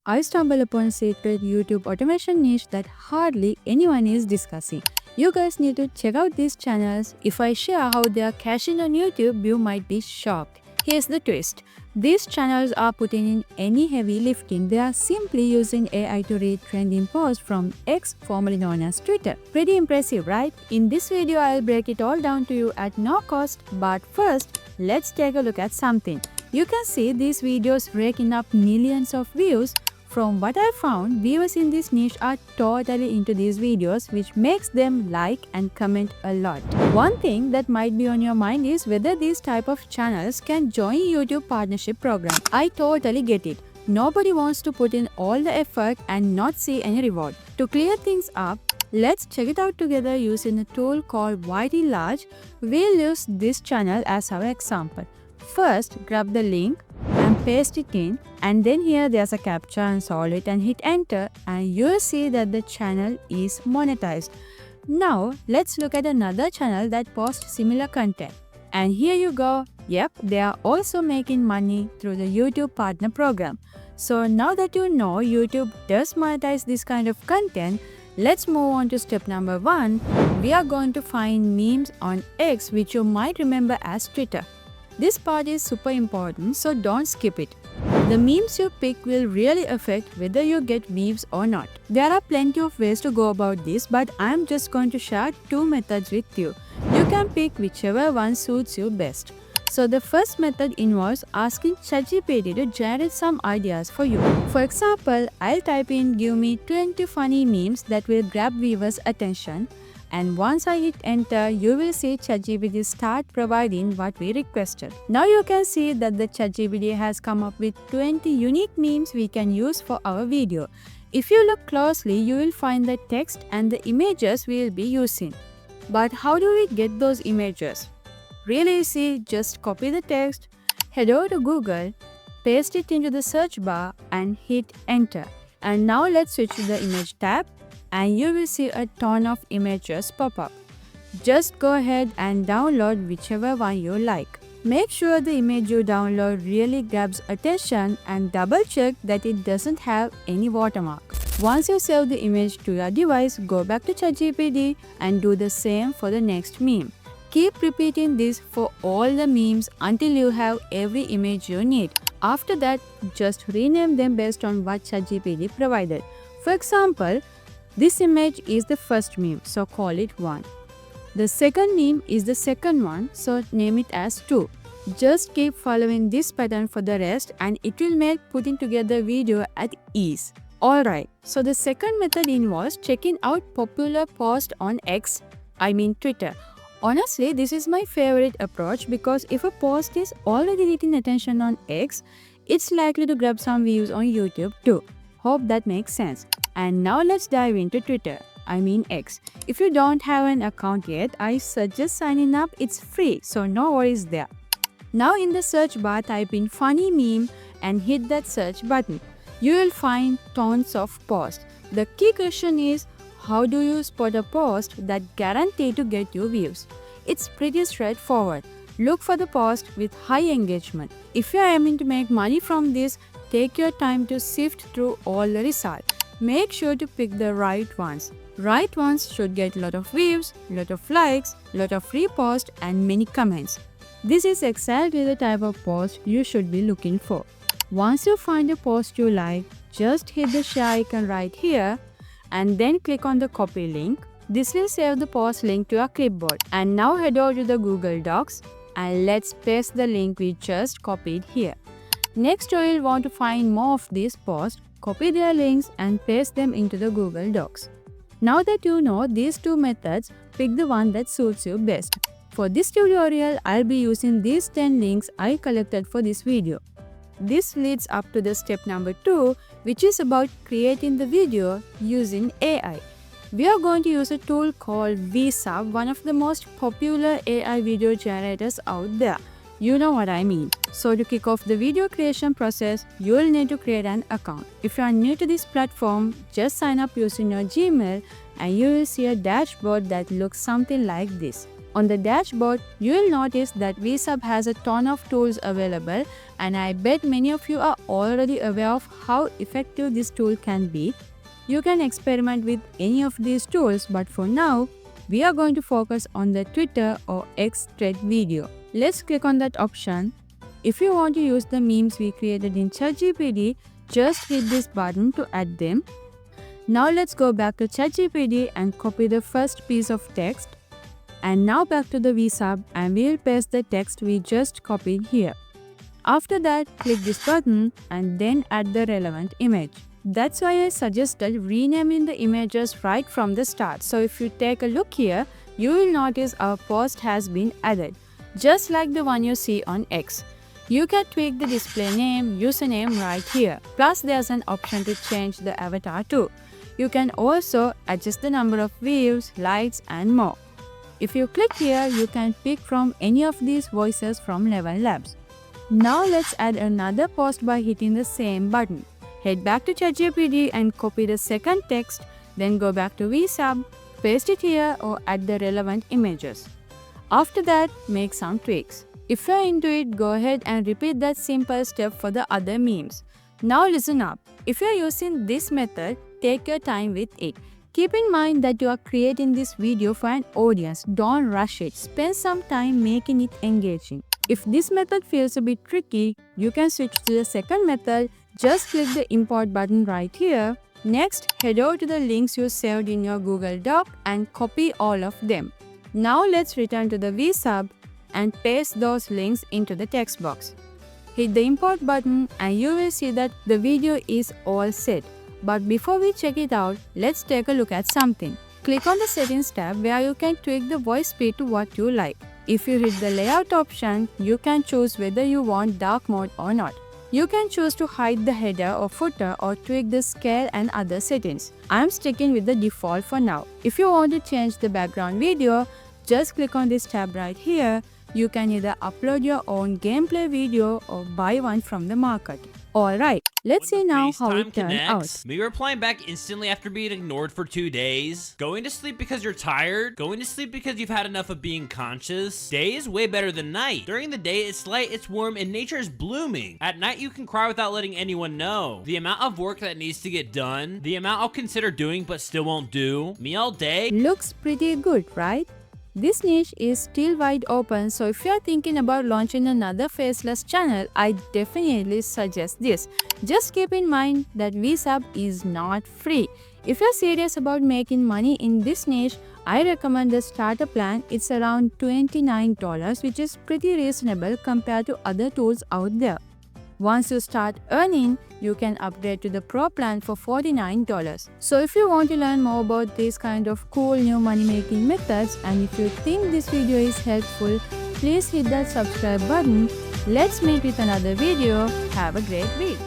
I stumbled upon a secret YouTube automation niche that hardly anyone is discussing. You guys need to check out these channels. If I share how they are cashing on YouTube, you might be shocked. Here's the twist. These channels are putting in any heavy lifting. They are simply using AI to read trending posts from X, formerly known as Twitter. Pretty impressive, right? In this video, I'll break it all down to you at no cost. But first, let's take a look at something. You can see these videos raking up millions of views. From what I found, viewers in this niche are totally into these videos, which makes them like and comment a lot. One thing that might be on your mind is whether these type of channels can join YouTube partnership program. I totally get it. Nobody wants to put in all the effort and not see any reward. To clear things up, let's check it out together using a tool called YT Large. We'll use this channel as our example. First, grab the link and paste it in, and then here there's a captcha and solve it and hit enter, and you'll see that the channel is monetized. Now let's look at another channel that posts similar content, and here you go. Yep, they are also making money through the YouTube partner program. So now that you know YouTube does monetize this kind of content, let's move on to step number 1. We are going to find memes on X, which you might remember as Twitter. This part is super important, so don't skip it. The memes you pick will really affect whether you get views or not. There are plenty of ways to go about this, but I am just going to share 2 methods with you. You can pick whichever one suits you best. So the first method involves asking ChatGPT to generate some ideas for you. For example, I'll type in "give me 20 funny memes that will grab viewers' attention." And once I hit enter, you will see ChatGPT start providing what we requested. Now you can see that the ChatGPT has come up with 20 unique memes we can use for our video. If you look closely, you will find the text and the images we will be using. But how do we get those images? Really easy, just copy the text, head over to Google, paste it into the search bar and hit enter. And now let's switch to the image tab, and you will see a ton of images pop up. Just go ahead and download whichever one you like. Make sure the image you download really grabs attention and double check that it doesn't have any watermark. Once you save the image to your device, go back to ChatGPT and do the same for the next meme. Keep repeating this for all the memes until you have every image you need. After that, just rename them based on what ChatGPT provided. For example, this image is the first meme, so call it 1. The second meme is the second one, so name it as 2. Just keep following this pattern for the rest and it will make putting together video at ease. Alright, so the second method involves checking out popular posts on X, I mean Twitter. Honestly, this is my favorite approach because if a post is already getting attention on X, it's likely to grab some views on YouTube too. Hope that makes sense. And now let's dive into Twitter, I mean X. If you don't have an account yet, I suggest signing up. It's free, so no worries there. Now in the search bar, type in funny meme and hit that search button. You will find tons of posts. The key question is, how do you spot a post that guaranteed to get you views? It's pretty straightforward. Look for the post with high engagement. If you are aiming to make money from this, take your time to sift through all the results. Make sure to pick the right ones. Right ones should get a lot of views, lot of likes, lot of reposts and many comments. This is exactly the type of post you should be looking for. Once you find a post you like, just hit the share icon right here and then click on the copy link. This will save the post link to your clipboard. And now head over to the Google Docs and let's paste the link we just copied here. Next, you will want to find more of these posts, copy their links and paste them into the Google Docs. Now that you know these 2 methods, pick the one that suits you best. For this tutorial, I'll be using these 10 links I collected for this video. This leads up to the step number 2, which is about creating the video using AI. We are going to use a tool called VSub, one of the most popular AI video generators out there. You know what I mean. So to kick off the video creation process, you will need to create an account. If you are new to this platform, just sign up using your Gmail and you will see a dashboard that looks something like this. On the dashboard, you will notice that VSub has a ton of tools available, and I bet many of you are already aware of how effective this tool can be. You can experiment with any of these tools, but for now, we are going to focus on the Twitter or X thread video. Let's click on that option. If you want to use the memes we created in ChatGPT, just hit this button to add them. Now let's go back to ChatGPT and copy the first piece of text. And now back to the VSub, and we'll paste the text we just copied here. After that, click this button and then add the relevant image. That's why I suggested renaming the images right from the start. So if you take a look here, you will notice our post has been added, just like the one you see on X. You can tweak the display name, username right here. Plus there's an option to change the avatar too. You can also adjust the number of views, likes and more. If you click here, you can pick from any of these voices from Level Labs. Now let's add another post by hitting the same button. Head back to ChatGPT and copy the second text, then go back to VSub, paste it here or add the relevant images. After that, make some tweaks. If you're into it, go ahead and repeat that simple step for the other memes. Now listen up. If you're using this method, take your time with it. Keep in mind that you are creating this video for an audience. Don't rush it. Spend some time making it engaging. If this method feels a bit tricky, you can switch to the second method. Just click the import button right here. Next, head over to the links you saved in your Google Doc and copy all of them. Now let's return to the VSub and paste those links into the text box. Hit the import button and you will see that the video is all set. But before we check it out, let's take a look at something. Click on the settings tab where you can tweak the voice speed to what you like. If you hit the layout option, you can choose whether you want dark mode or not. You can choose to hide the header or footer or tweak the scale and other settings. I'm sticking with the default for now. If you want to change the background video, just click on this tab right here. You can either upload your own gameplay video or buy one from the market. Alright, let's see now how it turned out. Me replying back instantly after being ignored for 2 days. Going to sleep because you're tired. Going to sleep because you've had enough of being conscious. Day is way better than night. During the day, it's light, it's warm, and nature is blooming. At night, you can cry without letting anyone know. The amount of work that needs to get done. The amount I'll consider doing but still won't do. Me all day. Looks pretty good, right? This niche is still wide open, so if you are thinking about launching another faceless channel, I definitely suggest this. Just keep in mind that VSub is not free. If you're serious about making money in this niche, I recommend the starter plan. It's around $29, which is pretty reasonable compared to other tools out there. Once you start earning, you can upgrade to the Pro plan for $49. So if you want to learn more about these kind of cool new money making methods, and if you think this video is helpful, please hit that subscribe button. Let's meet with another video. Have a great week.